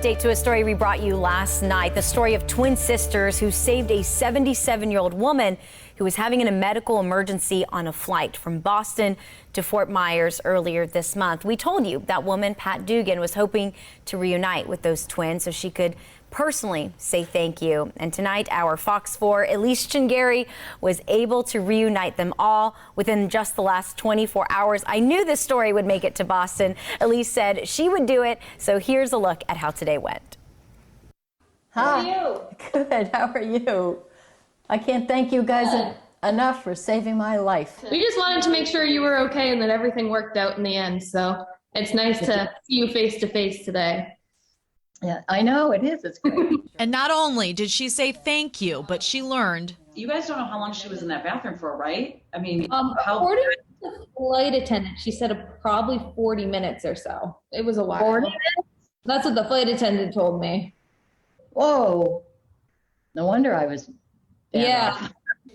update to a story we brought you last night. The story of twin sisters who saved a 77-year-old woman who was having a medical emergency on a flight from Boston to Fort Myers earlier this month. We told you that woman, Pat Dugan, was hoping to reunite with those twins so she could personally say thank you. And tonight, our Fox 4 Elise Chingari was able to reunite them all within just the last 24 hours. I knew this story would make it to Boston. Elise said she would do it. So here's a look at how today went. How are you? Good. How are you? I can't thank you guys enough for saving my life. We just wanted to make sure you were okay and that everything worked out in the end. So it's nice to see you face to face today. Yeah, I know it is. It's great. And not only did she say thank you, but she learned. You guys don't know how long she was in that bathroom for, right? I mean, According to the flight attendant, she said probably 40 minutes or so. It was a while. 40 minutes? That's what the flight attendant told me. Whoa. No wonder I was. Yeah.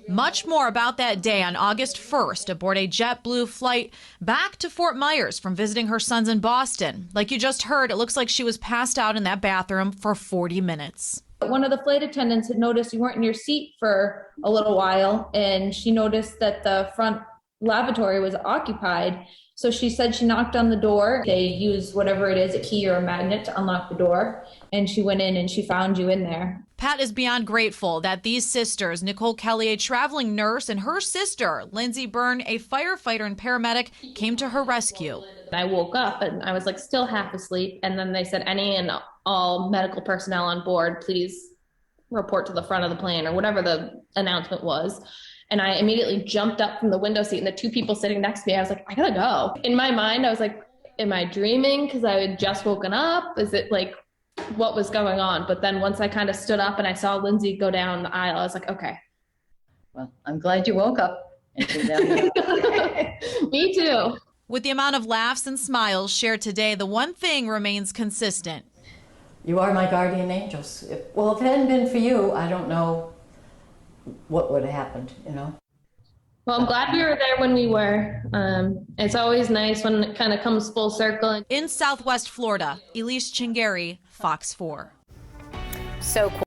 Much more about that day on August 1st aboard a JetBlue flight back to Fort Myers from visiting her sons in Boston. Like you just heard, it looks like she was passed out in that bathroom for 40 minutes. One of the flight attendants had noticed you weren't in your seat for a little while, and she noticed that the front lavatory was occupied. So she said she knocked on the door. They used whatever it is, a key or a magnet, to unlock the door. And she went in and she found you in there. Pat is beyond grateful that these sisters, Nicole Kelly, a traveling nurse, and her sister, Lindsay Byrne, a firefighter and paramedic, came to her rescue. I woke up and I was like still half asleep. And then they said, any and all medical personnel on board, please report to the front of the plane, or whatever the announcement was. And I immediately jumped up from the window seat, and the two people sitting next to me, I was like, I gotta go. In my mind, I was like, am I dreaming? Because I had just woken up. Is it like, what was going on? But then once I kind of stood up and I saw Lindsay go down the aisle, I was like, okay. Well, I'm glad you woke up. Me too. With the amount of laughs and smiles shared today, the one thing remains consistent. You are my guardian angels. If it hadn't been for you, I don't know what would have happened, you know? Well, I'm glad we were there when we were. It's always nice when it kind of comes full circle. In Southwest Florida, Elise Chingari, Fox 4. So cool.